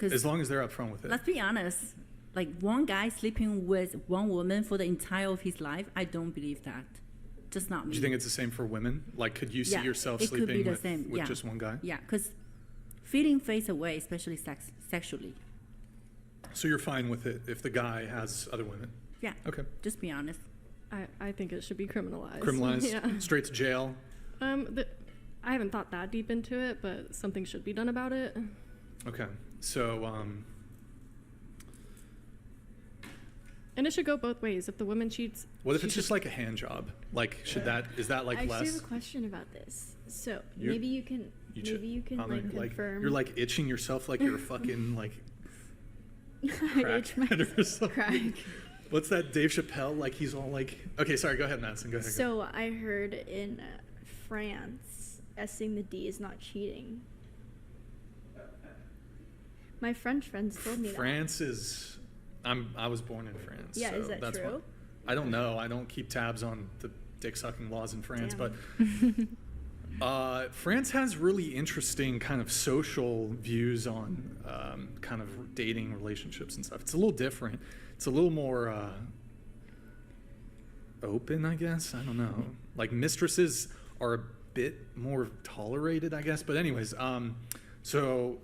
As long as they're upfront with it. Let's be honest. Like one guy sleeping with one woman for the entire of his life, I don't believe that. Just not me. Do you think it's the same for women? Like, could you see yourself it sleeping could be the with same. just one guy? Yeah, because feeling fades away, especially sexually. So you're fine with it if the guy has other women? Yeah. Okay. Just be honest. I think it should be criminalized. Criminalized? Yeah. Straight to jail? I haven't thought that deep into it, but something should be done about it. Okay. So, and it should go both ways. If the woman cheats... What if it's just like a hand job? Like, is that like I less? actually have a question about this. So maybe you can like confirm. You're like itching yourself like you're a fucking like I itch myself. Crack. What's that Dave Chappelle? Like he's all like, okay, sorry, go ahead, Madison, go ahead. So I heard in France, S-ing the D is not cheating. My French friends told me France is, I was born in France. Yeah, so is that that's true? I don't know. I don't keep tabs on the dick-sucking laws in France, Damn. but France has really interesting kind of social views on kind of dating relationships and stuff. It's a little different. It's a little more open, I guess. I don't know. Like mistresses are a bit more tolerated, I guess. But anyways, so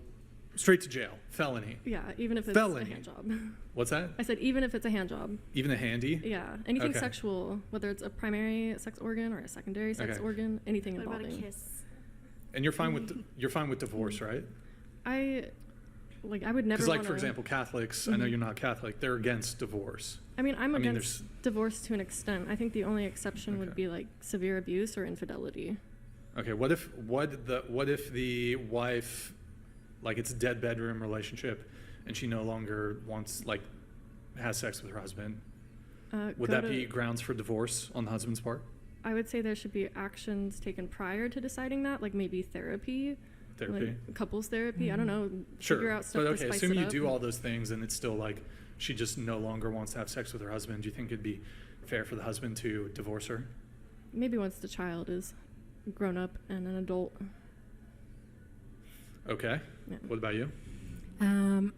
straight to jail, felony. Yeah, even if it's felony. a hand job. What's that? I said even if it's a hand job. Even a handy? Yeah, anything Okay. sexual, whether it's a primary sex organ or a secondary sex organ, anything What involving. about a kiss? And you're fine with divorce, right? I would never. Because, like, wanna, for example, Catholics. I know you're not Catholic. They're against divorce. I mean, I'm against divorce to an extent. I think the only exception would be like severe abuse or infidelity. Okay. What if the wife, like, it's a dead bedroom relationship, and she no longer wants has sex with her husband? Would that be grounds for divorce on the husband's part? I would say there should be actions taken prior to deciding that, like maybe therapy. Like couples therapy. I don't know. Sure. Figure out stuff But to okay, spice assume it you up. do all those things and it's still like she just no longer wants to have sex with her husband. Do you think it'd be fair for the husband to divorce her? Maybe once the child is grown up and an adult. Okay. Yeah. What about you?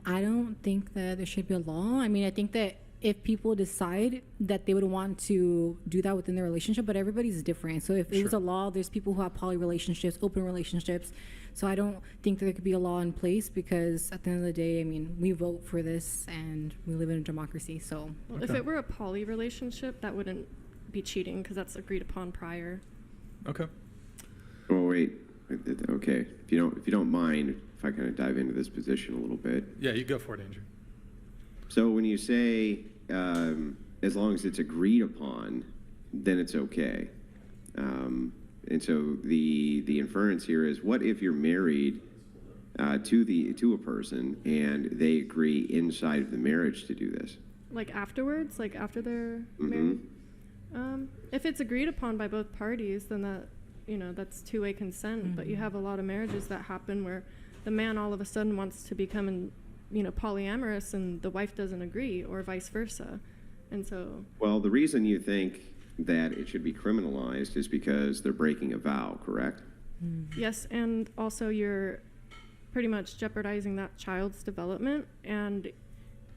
I don't think that there should be a law. I mean, I think that if people decide that they would want to do that within their relationship, but everybody's different. So if it was a law, there's people who have poly relationships, open relationships. So I don't think that there could be a law in place because at the end of the day, I mean, we vote for this and we live in a democracy. So if it were a poly relationship, that wouldn't be cheating because that's agreed upon prior. Okay. Oh wait. Okay. If you don't mind, if I kind of dive into this position a little bit. Yeah, you go for it, Andrew. So when you say as long as it's agreed upon, then it's okay. And so the inference here is, what if you're married to a person and they agree inside of the marriage to do this? Like afterwards, like after they're married. If it's agreed upon by both parties, then that's two-way consent. But you have a lot of marriages that happen where the man all of a sudden wants to become polyamorous and the wife doesn't agree, or vice versa. And so... Well, the reason you think that it should be criminalized is because they're breaking a vow, correct? Yes, and also you're pretty much jeopardizing that child's development, and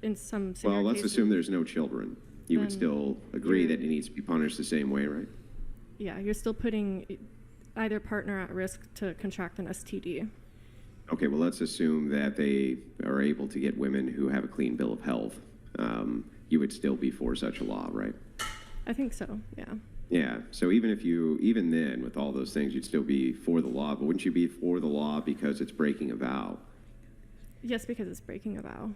in some severe Well, let's cases, assume there's no children. You would still agree that it needs to be punished the same way, right? Yeah, you're still putting either partner at risk to contract an STD. Okay, well, let's assume that they are able to get women who have a clean bill of health. You would still be for such a law, right? I think so, yeah. Yeah, so even then, with all those things, you'd still be for the law, but wouldn't you be for the law because it's breaking a vow? Yes, because it's breaking a vow.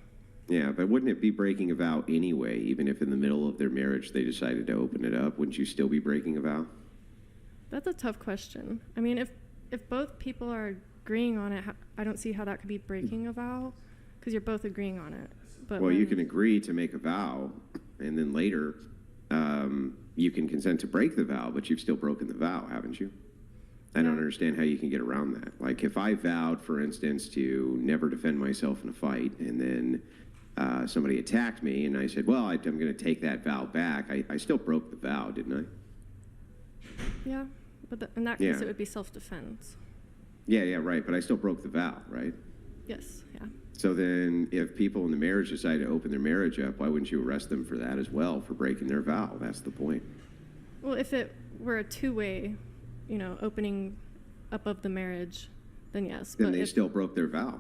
Yeah, but wouldn't it be breaking a vow anyway, even if in the middle of their marriage they decided to open it up? Wouldn't you still be breaking a vow? That's a tough question. I mean, if both people are agreeing on it, I don't see how that could be breaking a vow, because you're both agreeing on it. But well, you can agree to make a vow, and then later you can consent to break the vow, but you've still broken the vow, haven't you? I don't understand how you can get around that. Like, if I vowed, for instance, to never defend myself in a fight, and then somebody attacked me, and I said, well, I'm going to take that vow back, I still broke the vow, didn't I? Yeah, but in that case, it would be self-defense. Yeah, right, but I still broke the vow, right? Yes, yeah. So then if people in the marriage decide to open their marriage up, why wouldn't you arrest them for that as well, for breaking their vow? That's the point. Well, if it were a two-way, opening up of the marriage, then yes. Then but they if, still broke their vow.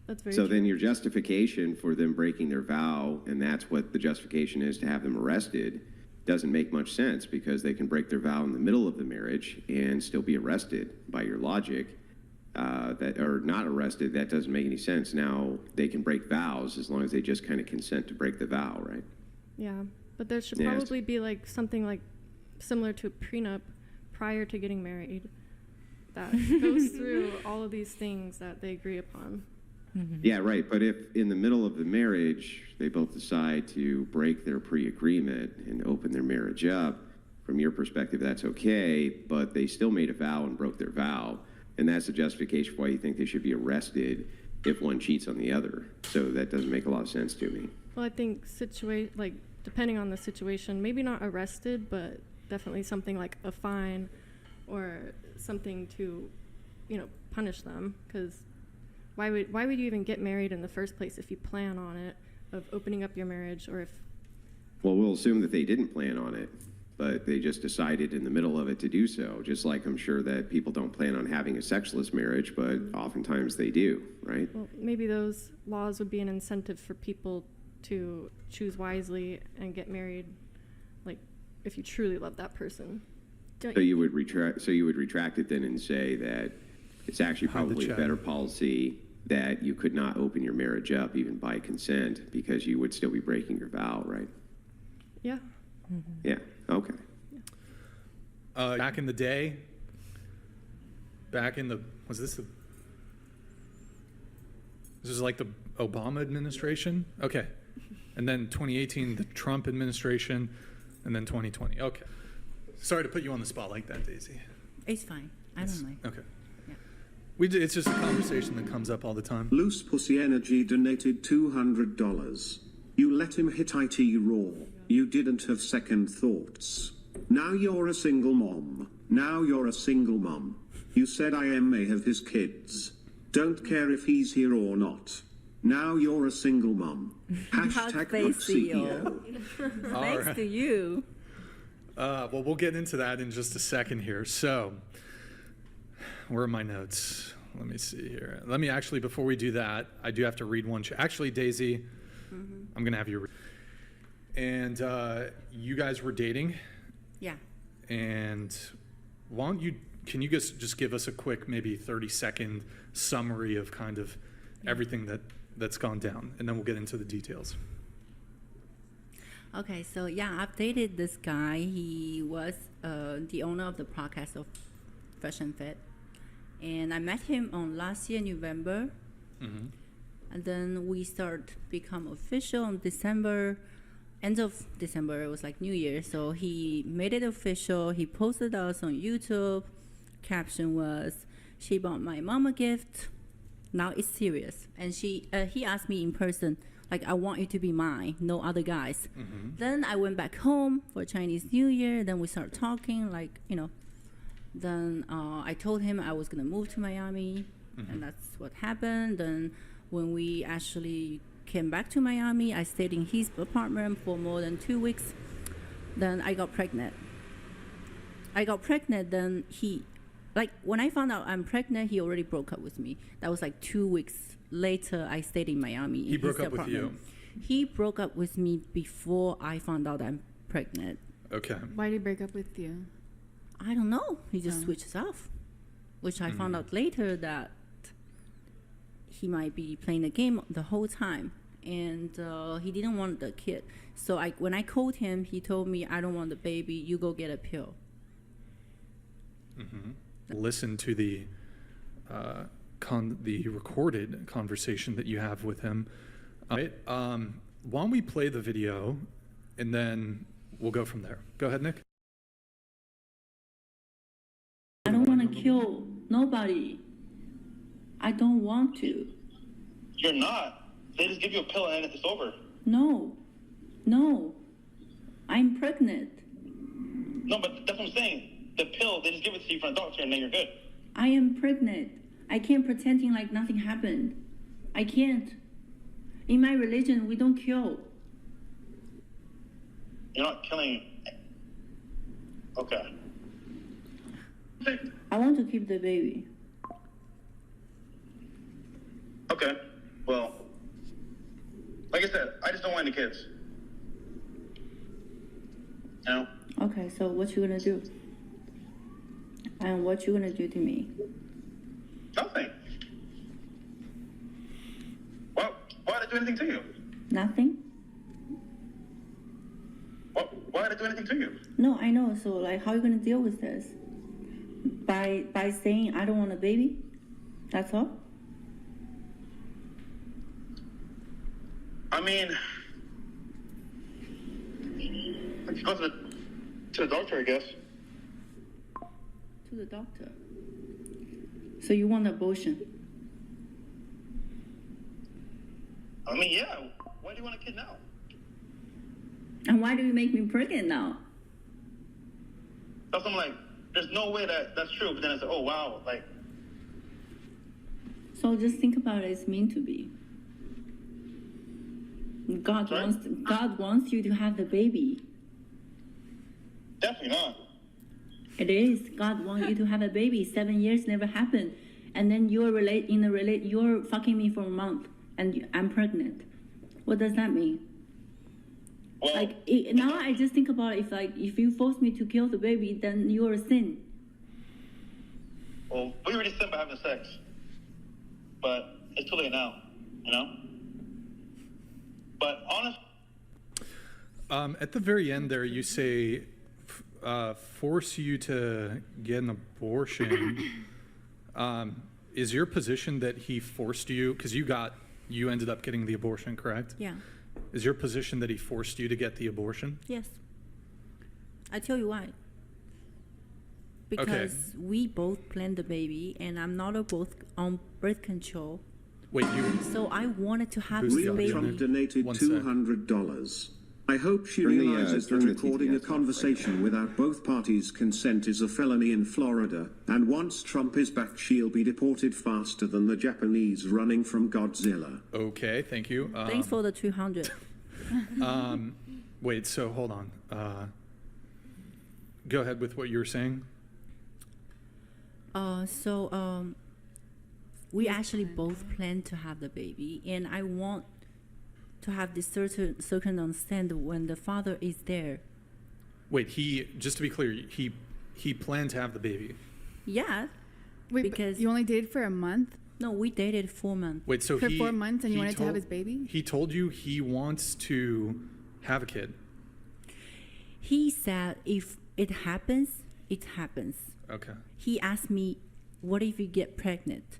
That's very So true. then your justification for them breaking their vow, and that's what the justification is to have them arrested, doesn't make much sense, because they can break their vow in the middle of the marriage and still be arrested by your logic. That or not arrested, that doesn't make any sense. Now they can break vows as long as they just kind of consent to break the vow, right? Yeah, but there should Yeah, probably be like something like similar to a prenup prior to getting married that goes through all of these things that they agree upon. Yeah, right. But if in the middle of the marriage they both decide to break their pre-agreement and open their marriage up, from your perspective, that's okay, but they still made a vow and broke their vow. And that's the justification for why you think they should be arrested if one cheats on the other. So that doesn't make a lot of sense to me. Well, I think depending on the situation, maybe not arrested, but definitely something like a fine or something to, punish them. Because why would you even get married in the first place if you plan on it, of opening up your marriage, or if... Well, we'll assume that they didn't plan on it, but they just decided in the middle of it to do so, just like I'm sure that people don't plan on having a sexless marriage, but oftentimes they do, right? Well, maybe those laws would be an incentive for people to choose wisely and get married, like, if you truly love that person. So you would retract it then and say that it's actually Hide the probably a check. better policy that you could not open your marriage up even by consent, because you would still be breaking your vow, right? Yeah. Yeah, okay. Back in the day, was this is like the Obama administration? Okay. And then 2018, the Trump administration, and then 2020. Okay. Sorry to put you on the spot like that, Daisy. It's fine. I don't mind. Okay. Yeah. It's just a conversation that comes up all the time. Loose Pussy Energy donated $200. You let him hit IT raw. You didn't have second thoughts. Now you're a single mom. Now you're a single mom. You said I may have his kids. Don't care if he's here or not. Now you're a single mom. Hashtag not CEO. Thanks right. to you. Well, we'll get into that in just a second here. So, where are my notes? Let me see here. Before we do that, I do have to read one. Actually, Daisy, I'm going to have you read. And you guys were dating. Yeah. And can you just give us a quick, maybe 30-second summary of kind of everything that's gone down, and then we'll get into the details. Okay, so yeah, I've dated this guy. He was the owner of the podcast of Fashion Fit. And I met him on last year, November. Mm-hmm. And then we start become official on end of December. It was like New Year. So he made it official. He posted us on YouTube. Caption was, "She bought my mom a gift. Now it's serious." And he asked me in person, like, "I want you to be mine, no other guys." Mm-hmm. Then I went back home for Chinese New Year. Then we started talking, Then I told him I was going to move to Miami, and that's what happened. Then when we actually came back to Miami, I stayed in his apartment for more than 2 weeks. Then I got pregnant. Then when I found out I'm pregnant, he already broke up with me. That was like 2 weeks later. I stayed in Miami. He broke up with you? He broke up with me before I found out I'm pregnant. Okay. Why did he break up with you? I don't know. He just switches off, which I found out later that he might be playing the game the whole time, and he didn't want the kid. So when I called him, he told me, "I don't want the baby. You go get a pill." Listen to the recorded conversation that you have with him. Why don't we play the video, and then we'll go from there. Go ahead, Nick. I don't want to kill nobody. I don't want to. You're not. They just give you a pill and it's over. No. I'm pregnant. No, but that's what I'm saying. The pill, they just give it to you from a doctor and then you're good. I am pregnant. I can't pretending like nothing happened. I can't. In my religion, we don't kill. You're not killing. Okay. I want to keep the baby. Okay. Well, like I said, I just don't want any kids. You know? Okay, so what you gonna do? And what you gonna do to me? Nothing. Well, why did I do anything to you? Nothing? Why did I do anything to you? No, I know. So like, how are you gonna deal with this? By saying I don't want a baby? That's all? I mean, I could go to the doctor, I guess. To the doctor. So you want abortion? I mean, yeah. Why do you want a kid now? And why do you make me pregnant now? That's I'm like, there's no way that's true. But then I said, oh wow, like. So just think about it. It's meant to be. God Sorry? wants you to have the baby. Definitely not. It is. God wants you to have a baby. 7 years never happened, and then you're you're fucking me for a month, and I'm pregnant. What does that mean? Well, Now I just think about it, if you force me to kill the baby, then you're a sin. well, we already sinned by having sex, but it's too late now, you know. But honestly. At the very end there, you say force you to get an abortion. Is your position that he forced you, because you ended up getting the abortion, correct? Yeah. Is your position that he forced you to get the abortion? Yes. I tell you why. Because we both planned the baby, and I'm not both on birth control. Wait, So I wanted to have Who's this the Real audio? Trump baby. donated One sec. $200. I hope she Turn the, realizes turn that the recording a TTS off conversation right now. without both parties' consent is a felony in Florida, and once Trump is back, she'll be deported faster than the Japanese running from Godzilla. Okay, thank you. Thanks for the 200. Wait, so hold on. Go ahead with what you were saying. We actually both planned to have the baby, and I want to have this certain understanding when the father is there. Wait, just to be clear, he planned to have the baby. Yeah. Wait, Because- but you only dated for a month? No, we dated 4 months. Wait, so For 4 months and you he wanted to have his baby? He told you he wants to have a kid. He said if it happens, it happens. Okay. He asked me, what if you get pregnant?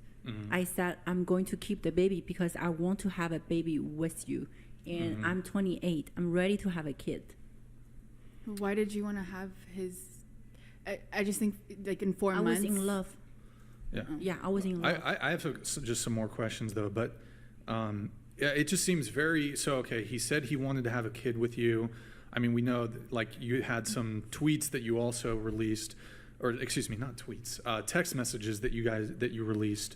I said, I'm going to keep the baby because I want to have a baby with you. And I'm 28. I'm ready to have a kid. Why did you want to have his... I just think, like, in 4 I months... was in love. Yeah. Yeah, I was in love. I have just some more questions though, but yeah, it just seems very okay. He said he wanted to have a kid with you. I mean, we know that, like, you had some tweets that you also released, or excuse me, not tweets, text messages that you released,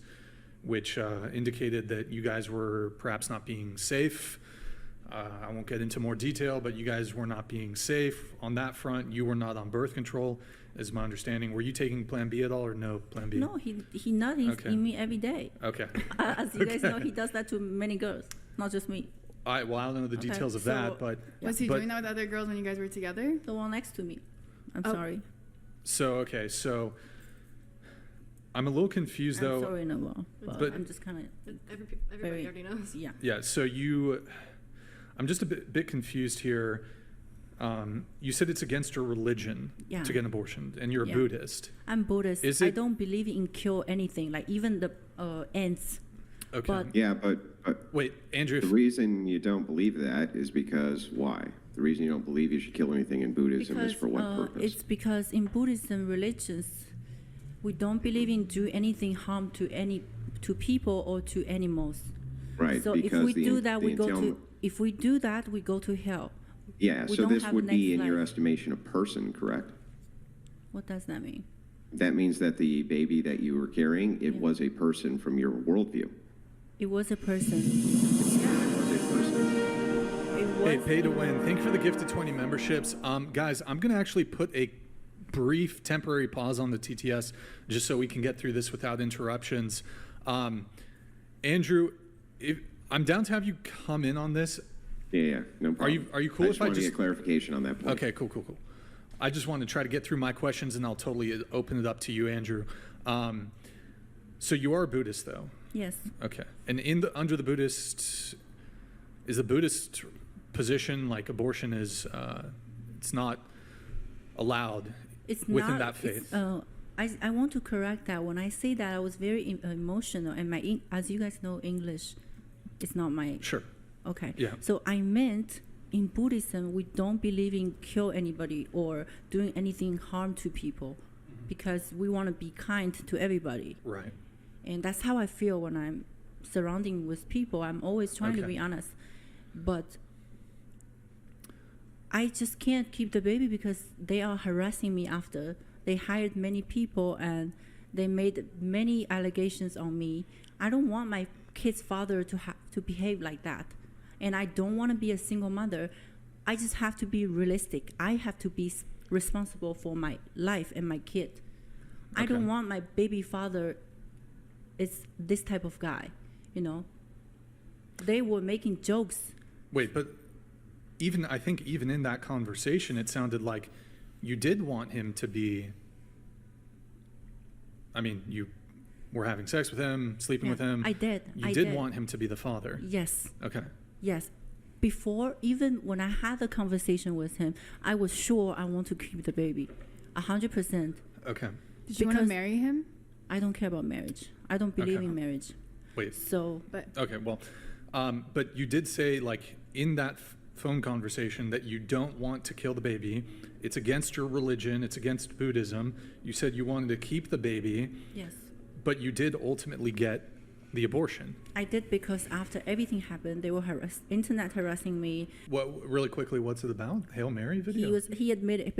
which indicated that you guys were perhaps not being safe. I won't get into more detail, but you guys were not being safe on that front. You were not on birth control, is my understanding. Were you taking Plan B at all, or no Plan B? No, he nothing Okay. in me every day. Okay. As you guys know, he does that to many girls, not just me. I don't know the Okay, details of so- that, but Was he but- doing that with other girls when you guys were together? The one next to me. I'm Oh. sorry. So I'm a little confused I'm though. sorry, Noel. But, but- I'm just kind of Everybody very already knows. yeah. Yeah. So I'm just a bit confused here. You said it's against your religion Yeah. to get an abortion, and you're a Yeah. Buddhist. I'm Buddhist. Is I it- don't believe in kill anything, like even the ants. Okay. But- Yeah, but Wait, Andrew. the reason you don't believe that is because why? The reason you don't believe you should kill anything in Buddhism is for what purpose? It's because in Buddhism religions, we don't believe in do anything harm to people or to animals. Right, So if because we the do en- that, the we go to. entailment- If we do that, we go to hell. Yeah, we so don't this have would be, next in your life. estimation, a person, correct? What does that mean? That means that the baby that you were carrying, it Yeah. was a person from your worldview. It was a person. It was. Hey, pay to win. Thank you for the gifted 20 memberships. Guys, I'm going to actually put a brief temporary pause on the TTS just so we can get through this without interruptions. Andrew, I'm down to have you come in on this. Yeah, no problem. Are you cool if I want to just get clarification on that point? Okay, cool. I just want to try to get through my questions, and I'll totally open it up to you, Andrew. So you are a Buddhist, though? Yes. Okay. And under the Buddhist, is the Buddhist position like abortion is it's not allowed within that faith? I want to correct that. When I say that, I was very emotional, and as you guys know, English is not my... Sure. Okay. Yeah. So I meant in Buddhism, we don't believe in kill anybody or doing anything harm to people because we want to be kind to everybody. Right. And that's how I feel when I'm surrounding with people. I'm always trying to be honest. But I just can't keep the baby because they are harassing me after. They hired many people and they made many allegations on me. I don't want my kid's father to behave like that. And I don't want to be a single mother. I just have to be realistic. I have to be responsible for my life and my kid. Okay. I don't want my baby father is this type of guy, you know. They were making jokes. Wait, but I think even in that conversation, it sounded like you did want him to be, I mean, you were having sex with him, sleeping with him. I did. You did want him to be the father. Yes. Okay. Yes. Before, even when I had the conversation with him, I was sure I want to keep the baby. 100%. Okay. Did you want to marry him? I don't care about marriage. I don't believe in marriage. Wait. So. Okay, well, but you did say, like, in that phone conversation that you don't want to kill the baby. It's against your religion. It's against Buddhism. You said you wanted to keep the baby. Yes. But you did ultimately get the abortion. I did because after everything happened, they were internet harassing me. Really quickly, what's it about? Hail Mary video? He admitted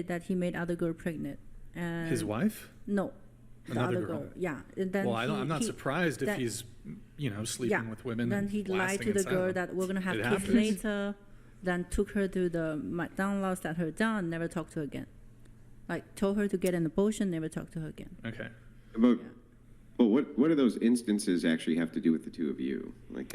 that he made other girl pregnant. And his wife? No. Another other girl. Yeah. And then I'm not surprised if he's, sleeping with women. Then he lied to the girl that we're going to have kids later. Then took her to the McDonald's, sat her down, never talked to her again. Like, told her to get an abortion, never talked to her again. Okay. But what do those instances actually have to do with the two of you? Like,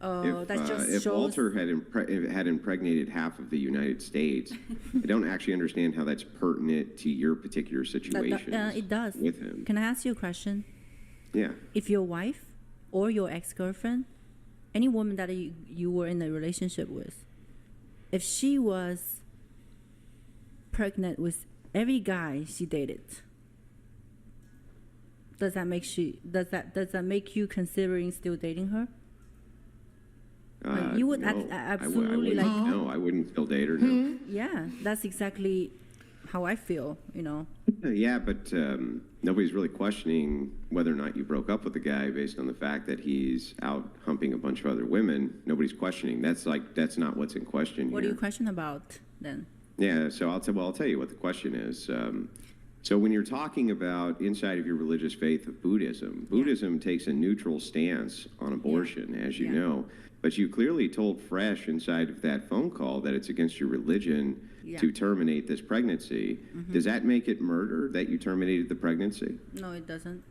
if Walter had impregnated half of the United States, I don't actually understand how that's pertinent to your particular situation. It does. With him. Can I ask you a question? Yeah. If your wife or your ex-girlfriend, any woman that you were in a relationship with, if she was pregnant with every guy she dated, does that make you considering still dating her? You would no, absolutely No, I wouldn't still date her. No. Yeah, that's exactly how I feel. Yeah, but nobody's really questioning whether or not you broke up with the guy based on the fact that he's out humping a bunch of other women. Nobody's questioning. That's not what's in question here. What do you question about then? Yeah, so I'll tell you what the question is. So when you're talking about inside of your religious faith of Buddhism takes a neutral stance on abortion, as you know. But you clearly told Fresh inside of that phone call that it's against your religion to terminate this pregnancy. Mm-hmm. Does that make it murder that you terminated the pregnancy? No, it doesn't.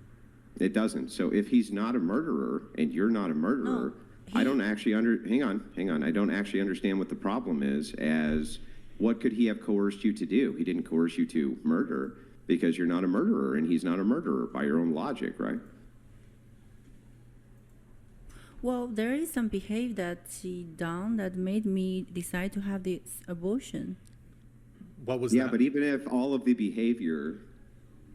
It doesn't. So if he's not a murderer and you're not a murderer, I don't actually hang on. I don't actually understand what the problem is as what could he have coerced you to do? He didn't coerce you to murder because you're not a murderer and he's not a murderer by your own logic, right? Well, there is some behavior that she done that made me decide to have this abortion. What was that? Yeah, but even if all of the behavior,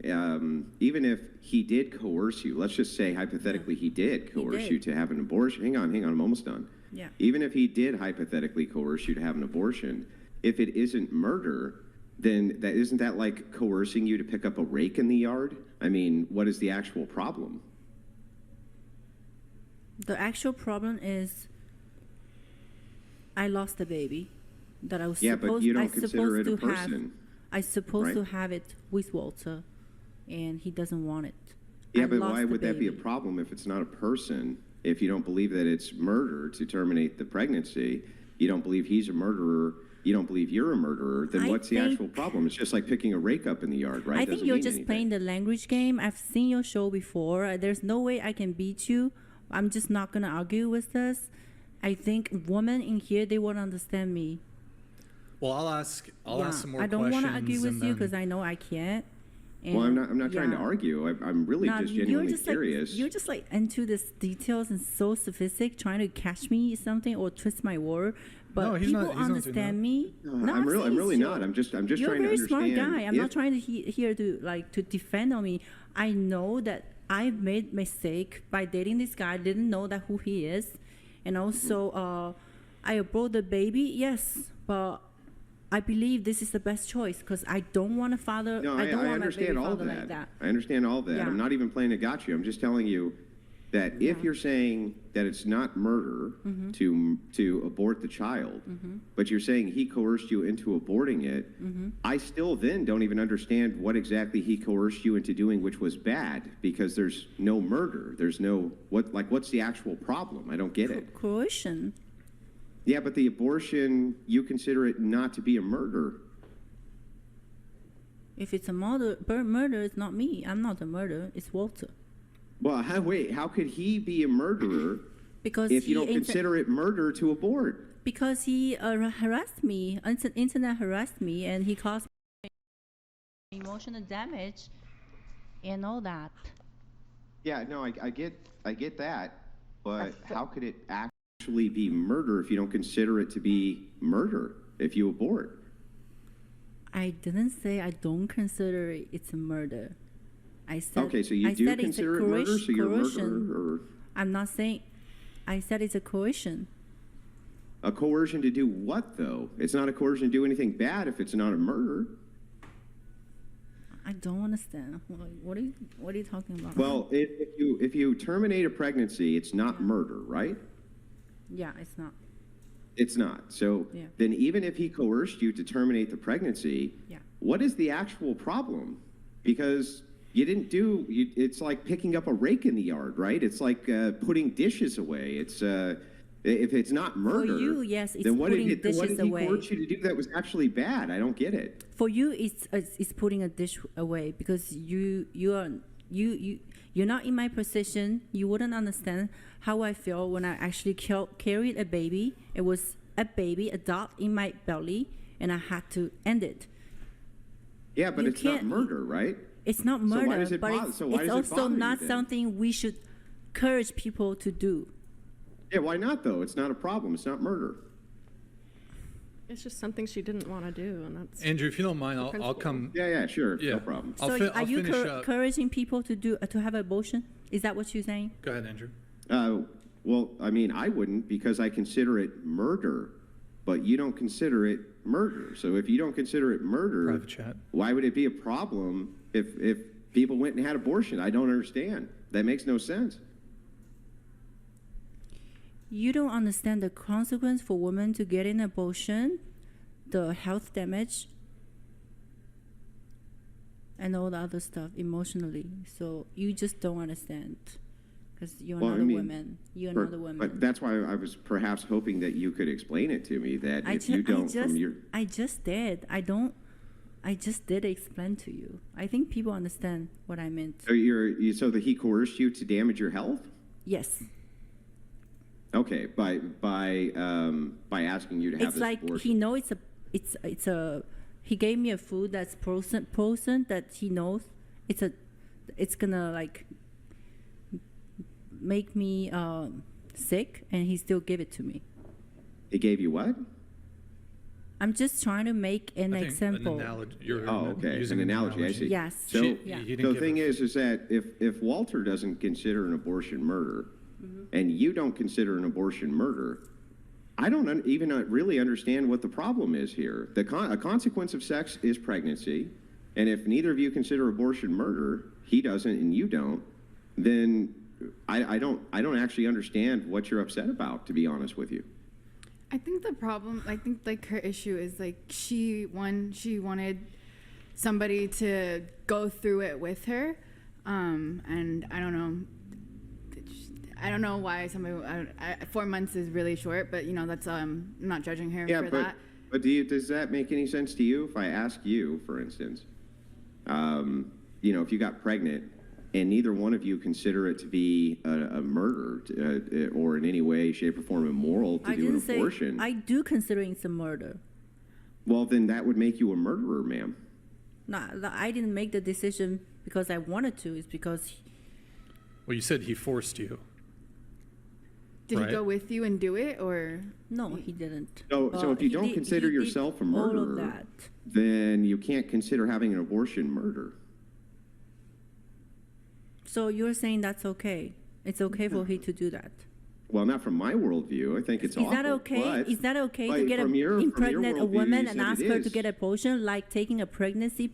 even if he did coerce you, let's just say hypothetically he did coerce you to have an abortion. Hang on, I'm almost done. Yeah. Even if he did hypothetically coerce you to have an abortion, if it isn't murder, then isn't that like coercing you to pick up a rake in the yard? I mean, what is the actual problem? The actual problem is I lost the baby that I was but you don't consider it a person. I supposed to have it with Walter, and he doesn't want it. Yeah, I but lost why the would that be a baby. problem if it's not a person? If you don't believe that it's murder to terminate the pregnancy, you don't believe he's a murderer, you don't believe you're a murderer, then I what's the think- actual problem? It's just like picking a rake up in the yard, right? I think Doesn't you're mean just anything. playing the language game. I've seen your show before. There's no way I can beat you. I'm just not gonna argue with this. I think women in here, they won't understand me. Well, I'll ask some more I don't questions. want to argue with and you then- because I know I can't. Well, I'm not trying to yeah. argue. I'm really No, just genuinely you're just curious. Like, you're just like into this details and so sophisticated, trying to catch me something or twist my word. But No, he's people not doing that. understand me. No, I'm saying really it's not. I'm just you're trying a to very smart understand. guy. I'm not trying to here to defend on me. I know that I made mistake by dating this guy. I didn't know that who he is, and also I abort the baby. Yes, but I believe this is the best choice because I don't want a father. No, I don't want my baby understand all father that. like that. I understand all that. Yeah. I'm not even playing a gotcha. I'm just telling you that if Yeah. you're saying that it's not murder Mm-hmm. to abort the child, but you're saying he coerced you into aborting it, Mm-hmm. I still then don't even understand what exactly he coerced you into doing, which was bad, because there's no murder. There's no what's the actual problem? I don't get it. Coercion. Yeah, but the abortion, you consider it not to be a murder. If it's a murder, it's not me. I'm not the murderer. It's Walter. Well, how could he be a murderer Because if you don't he consider it murder to abort? because he harassed me, internet harassed me, and he caused emotional damage and all that. Yeah, no, I get that, but how could it actually be murder if you don't consider it to be murder if you abort? I didn't say I don't consider it's a murder. I said Okay, so you I do said it's a consider it murder, so you're a coercion. murderer, or I'm not saying. I said it's a coercion. a coercion to do what though? It's not a coercion to do anything bad if it's not a murder. I don't understand. What are you talking about? Well, if you terminate a pregnancy, it's not murder, right? yeah, it's not. It's not. So Yeah. then even if he coerced you to terminate the pregnancy, Yeah. what is the actual problem? Because you didn't it's like picking up a rake in the yard, right? It's like putting dishes away. It's if it's not murder, you, yes, it's then what putting did dishes he away. coerce you to do that was actually bad? I don't get it. For you, it's putting a dish away because you're not in my position. You wouldn't understand how I feel when I actually carried a baby. It was a baby, a dot in my belly, and I had to end it. Yeah, but You it's not can't- murder, right? It's not So why murder, does it but bother- it's, so why it's does it also bother you not then? something we should encourage people to do. Yeah, why not though? It's not a problem. It's not murder. It's just something she didn't want to do, and that's Andrew, if you don't mind, I'll principle. come. Yeah, sure, Yeah, no problem. I'll So fi- are I'll you finish up. encouraging people to have abortion? Is that what you're saying? Go ahead, Andrew. Well, I mean, I wouldn't because I consider it murder, but you don't consider it murder. So if you don't consider it murder, Private chat. why would it be a problem if people went and had abortion? I don't understand. That makes no sense. You don't understand the consequence for women to get an abortion, the health damage, and all the other stuff emotionally. So you just don't understand because you're Well, not I a mean, woman. You're For- not a woman. But that's why I was perhaps hoping that you could explain it to me. That if you don't, I just did. I just did explain to you. I think people understand what I meant. so that he coerced you to damage your health. Yes. Okay, by asking you to have It's this like abortion. he know it's a he gave me a food that's frozen that he knows it's gonna like make me sick, and he still give it to me. He gave you what? I'm just trying to make an I think example. An analogy. You're Oh, okay. using An analogy, I see. Yes. So, Yeah. He didn't so the give thing her- is that if Walter doesn't consider an abortion murder, and you don't consider an abortion murder, I don't even really understand what the problem is here. A consequence of sex is pregnancy, and if neither of you consider abortion murder, he doesn't and you don't, then I don't actually understand what you're upset about, to be honest with you. I think the problem, I think like her issue is like she wanted somebody to go through it with her. And I don't know. I don't know why somebody 4 months is really short, but that's I'm not judging her for that. But does that make any sense to you? If I ask you, for instance, if you got pregnant and neither one of you consider it to be a murder or in any way, shape, or form immoral to do an abortion. I do consider it's a murder. Well, then that would make you a murderer, ma'am. No, I didn't make the decision because I wanted to. It's because. Well, you said he forced you. Did he go with you and do it, or? No, he didn't. So if you don't consider yourself a murderer, all of that. Then you can't consider having an abortion murder. So you're saying that's okay? It's okay for he to do that? Well, not from my worldview. I think it's awful. Is that okay? Is that okay to get impregnate a worldview, woman and you ask said her it to is. get abortion, like taking a pregnancy,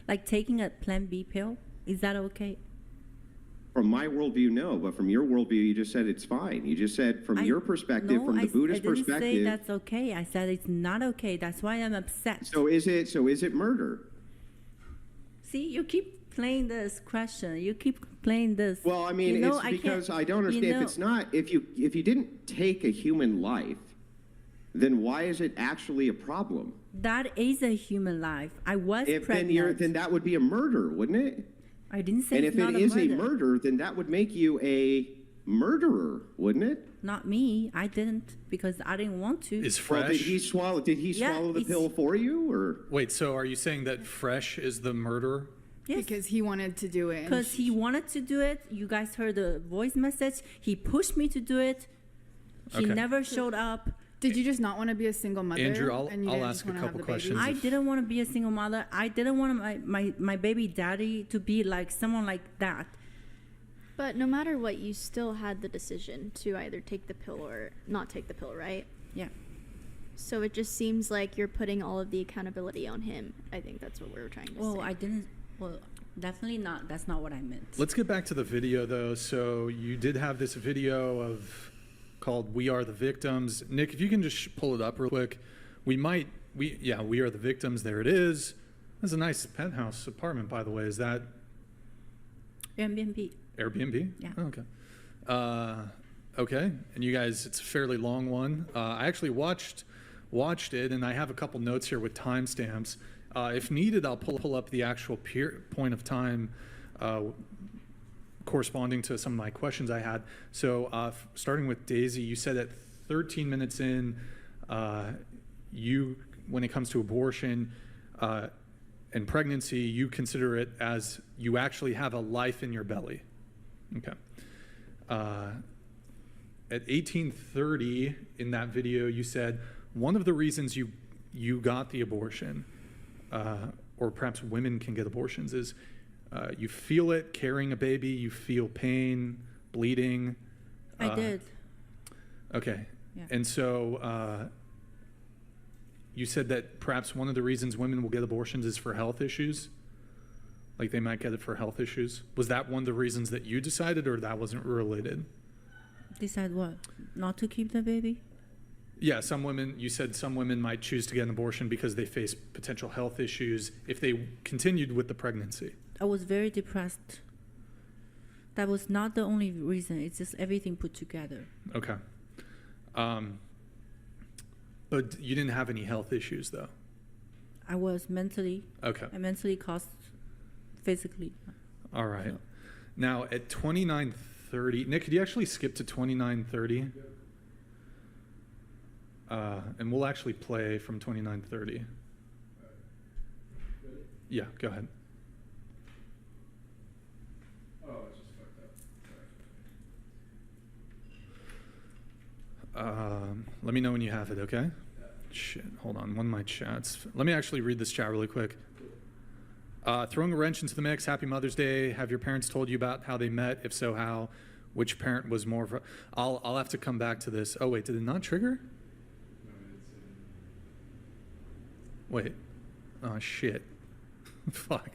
like taking a Plan B pill? Is that okay? From my worldview, no. But from your worldview, you just said it's fine. You just said from your perspective, from the Buddhist I didn't say perspective. that's okay. I said it's not okay. That's why I'm upset. So is it murder? See, you keep playing this question. You keep playing this. Well, I mean, it's because I don't understand. If it's not, if you didn't take a human life, then why is it actually a problem? That is a human life. I was pregnant. Then that would be a murder, wouldn't it? I didn't say And it's if not it is a a murder, then that would make you a murderer, wouldn't it? Not me. I didn't because I didn't want to. Is fresh? Well, did he swallow the pill for you, or? Wait, so are you saying that fresh is the murderer? Yes. Because he wanted to do it. Because he wanted to do it. You guys heard the voice message. He pushed me to do it. He Okay. never showed up. Did you just not want to be a single mother? Andrew, and you I'll didn't ask just wanna a have couple the baby? questions. I didn't want to be a single mother. I didn't want my baby daddy to be like someone like that. But no matter what, you still had the decision to either take the pill or not take the pill, right? Yeah. So it just seems like you're putting all of the accountability on him. I think that's what we were trying to say. Well, I didn't. Well, definitely not. That's not what I meant. Let's get back to the video, though. So you did have this video called "We Are the Victims." Nick, if you can just pull it up real quick. We are the victims. There it is. That's a nice penthouse apartment, by the way. Is that Airbnb? Yeah. Oh, okay. Okay. And you guys, it's a fairly long one. I actually watched it, and I have a couple notes here with timestamps. If needed, I'll pull up the actual point of time corresponding to some of my questions I had. So starting with Daisy, you said at 13 minutes in, when it comes to abortion and pregnancy, you consider it as you actually have a life in your belly. Okay. At 18:30 in that video, you said one of the reasons you got the abortion, or perhaps women can get abortions, is you feel it carrying a baby, you feel pain, bleeding. I did. Okay. Yeah. And so you said that perhaps one of the reasons women will get abortions is for health issues. Like they might get it for health issues. Was that one of the reasons that you decided, or that wasn't related? Decide what? Not to keep the baby? Yeah, you said some women might choose to get an abortion because they face potential health issues if they continued with the pregnancy. I was very depressed. That was not the only reason. It's just everything put together. Okay. But you didn't have any health issues, though? I was mentally. Okay. I mentally caused physically. All right. So. Now, at 29:30, Nick, could you actually skip to 29:30? And we'll actually play from 29:30. Yeah, go ahead. Oh, it's just fucked up. Let me know when you have it, okay? Shit, hold on. One of my chats. Let me actually read this chat really quick. Throwing a wrench into the mix. Happy Mother's Day. Have your parents told you about how they met? If so, how? Which parent was more? I'll have to come back to this. Oh wait, did it not trigger? Wait. Oh shit. Fuck.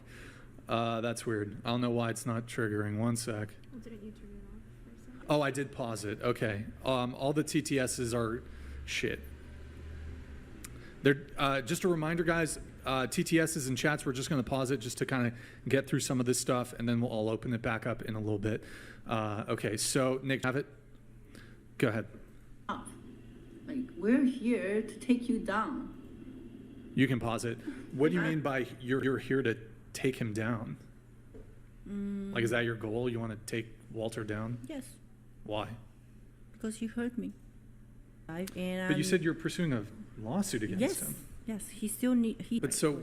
That's weird. I don't know why it's not triggering. One sec. Well, didn't you turn it off for a second? Oh, I did pause it. Okay. All the TTSs are shit. They're just a reminder, guys. TTSs and chats, we're just going to pause it just to kind of get through some of this stuff, and then we'll all open it back up in a little bit. Okay, so Nick, have it? Go ahead. Like, we're here to take you down. You can pause it. What do you mean by you're here to take him down? Like, is that your goal? You want to take Walter down? Yes, Why? because you hurt me. And But you said you're pursuing a lawsuit against yes, him. yes, he still need. But so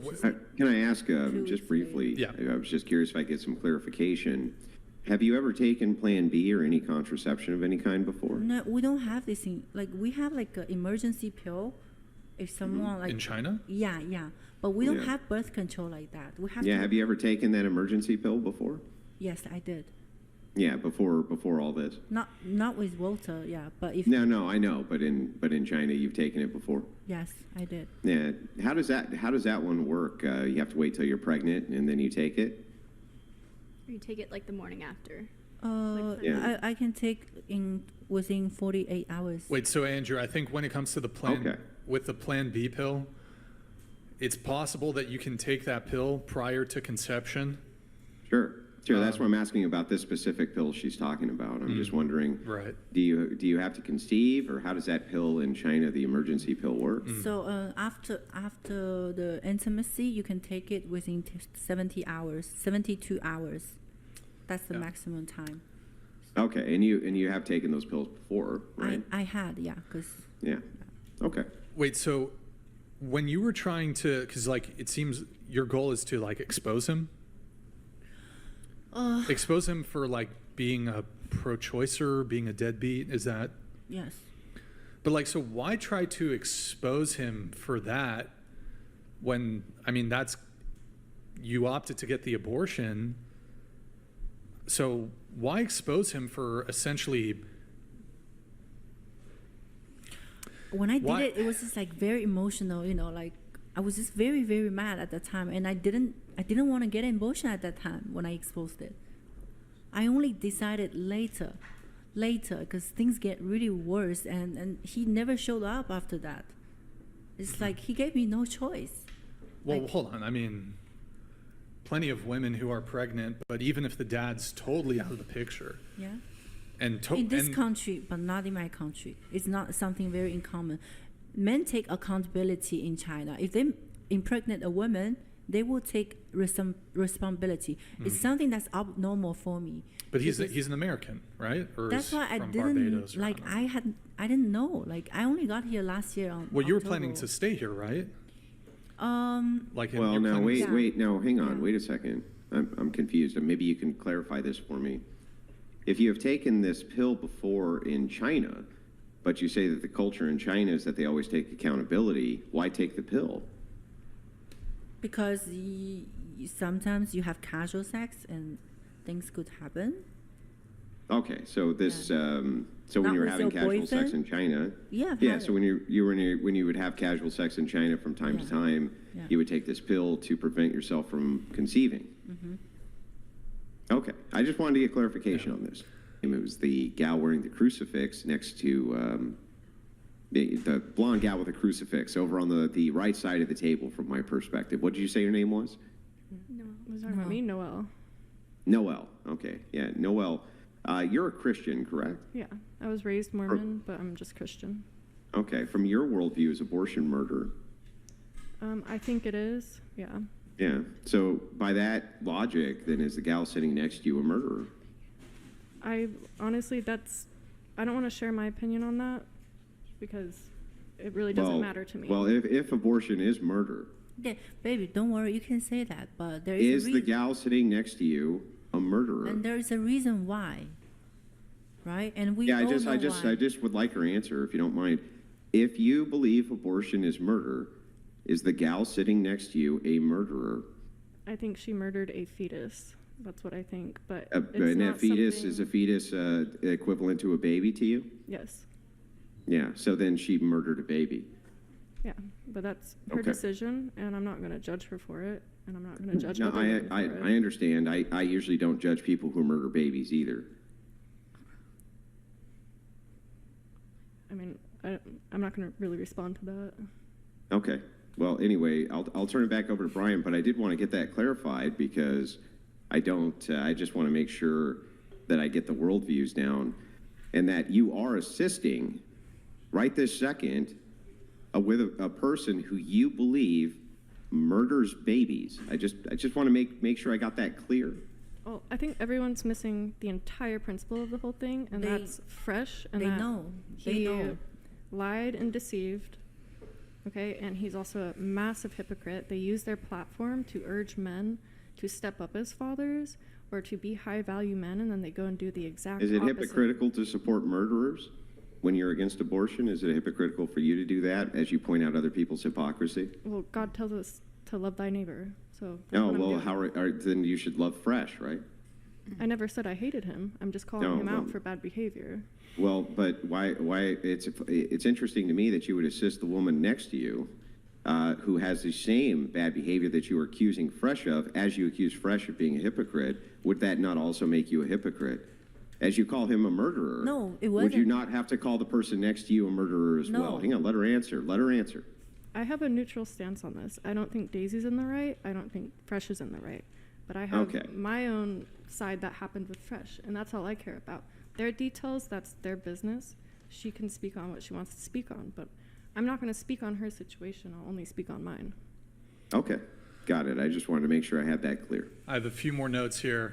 Can I ask just briefly? Yeah. I was just curious if I could get some clarification. Have you ever taken Plan B or any contraception of any kind before? No, we don't have this thing. Like, we have like an emergency pill. If someone like in China? Yeah, but we don't Yeah. have birth control like that. We have. Yeah. to, Have you ever taken that emergency pill before? Yes, I did. Yeah. Before all this. Not with Walter. Yeah, but if No, I know, but in China you've taken it before. yes, I did. Yeah. How does that one work? You have to wait till you're pregnant and then you take it. Or you take it like the morning after. Yeah. I can take within 48 hours. Wait, so Andrew, I think when it comes to the plan, Okay. with the Plan B pill, it's possible that you can take that pill prior to conception. Sure. That's why I'm asking about this specific pill she's talking about. I'm just wondering. Right. Do you have to conceive, or how does that pill in China, the emergency pill, work? So after the intimacy, you can take it within 72 hours. That's the maximum time. Okay, and you have taken those pills before, right? I had, yeah, because Yeah. Okay. Wait, so when you were trying to, because like it seems your goal is to like expose him for like being a pro-choicer, being a deadbeat. Is that? yes. But like, so why try to expose him for that when, I mean, you opted to get the abortion. So why expose him for essentially? When I did Why- it was just like very emotional, like I was just very, very mad at the time, and I didn't want to get an abortion at that time when I exposed it. I only decided later, because things get really worse, and he never showed up after that. It's like he gave me no choice. Well, Like- hold on. I mean, plenty of women who are pregnant, but even if the dad's totally out of the picture, Yeah. and In this country, but not in my country, it's not something very uncommon. Men take accountability in China. If they impregnate a woman, they will take responsibility. It's something that's abnormal for me. but he's because an American, right? Or that's is why I from didn't Barbados or like. don't know. I didn't know. Like, I only got here last year on. Well, you were October. planning to stay here, right? Like, Well, you're now planning- wait, Yeah. wait, no, hang on, Yeah. wait a second. I'm confused. Maybe you can clarify this for me. If you have taken this pill before in China, but you say that the culture in China is that they always take accountability, why take the pill? Because sometimes you have casual sex and things could happen. Okay, so this, so when Not you were with having your casual sex boyfriend? in China, Yeah. I've yeah. had So it. when you would have casual sex in China from time to Yeah. time, Yeah. you would take this pill to prevent yourself from conceiving. Okay, I just wanted to get clarification on this. It was the gal wearing the crucifix next to the blonde gal with the crucifix over on the right side of the table from my perspective. What did you say your name was? No. Was talking about me, Noelle. Noelle. Okay, yeah, Noelle. You're a Christian, correct? Yeah, I was raised Mormon, but I'm just Christian. Okay, from your worldview, is abortion murder? I think it is. Yeah. Yeah. So by that logic, then is the gal sitting next to you a murderer? I honestly, I don't want to share my opinion on that because it really doesn't matter to me. Well, if abortion is murder, Yeah, baby, don't worry. You can say that, but there is is a the reason. gal sitting next to you a murderer? And there is a reason why, right? And we Yeah, I all just know why. would like her answer, if you don't mind. If you believe abortion is murder, is the gal sitting next to you a murderer? I think she murdered a fetus. That's what I think. But it's And not that fetus something- is a fetus equivalent to a baby to you? Yes. Yeah. So then she murdered a baby. Yeah, but that's her Okay. decision, and I'm not going to judge her for it, and I'm not going to judge No, other I women for it. understand. I usually don't judge people who murder babies either. I mean, I'm not going to really respond to that. Okay. Well, anyway, I'll turn it back over to Brian, but I did want to get that clarified because I don't. I just want to make sure that I get the worldviews down, and that you are assisting right this second with a person who you believe murders babies. I just want to make sure I got that clear. Well, I think everyone's missing the entire principle of the whole thing, and that's fresh. And they that know. He They know. lied and deceived. Okay, and he's also a massive hypocrite. They use their platform to urge men to step up as fathers or to be high-value men, and then they go and do the exact Is it opposite. hypocritical to support murderers when you're against abortion? Is it hypocritical for you to do that as you point out other people's hypocrisy? Well, God tells us to love thy neighbor, so that's No, what I'm well, doing. then you should love fresh, right? I never said I hated him. I'm just calling No, him out well- for bad behavior. Well, but why? It's interesting to me that you would assist the woman next to you, who has the same bad behavior that you are accusing Fresh of, as you accuse Fresh of being a hypocrite. Would that not also make you a hypocrite? As you call him a murderer. No, it Would you wasn't. not have to call the person next to you a murderer as well? No. Hang on, let her answer. Let her answer. I have a neutral stance on this. I don't think Daisy's in the right. I don't think Fresh is in the right. But I have Okay. my own side that happened with Fresh, and that's all I care about. Their details, that's their business. She can speak on what she wants to speak on, but I'm not going to speak on her situation. I'll only speak on mine. Okay, got it. I just wanted to make sure I had that clear. I have a few more notes here.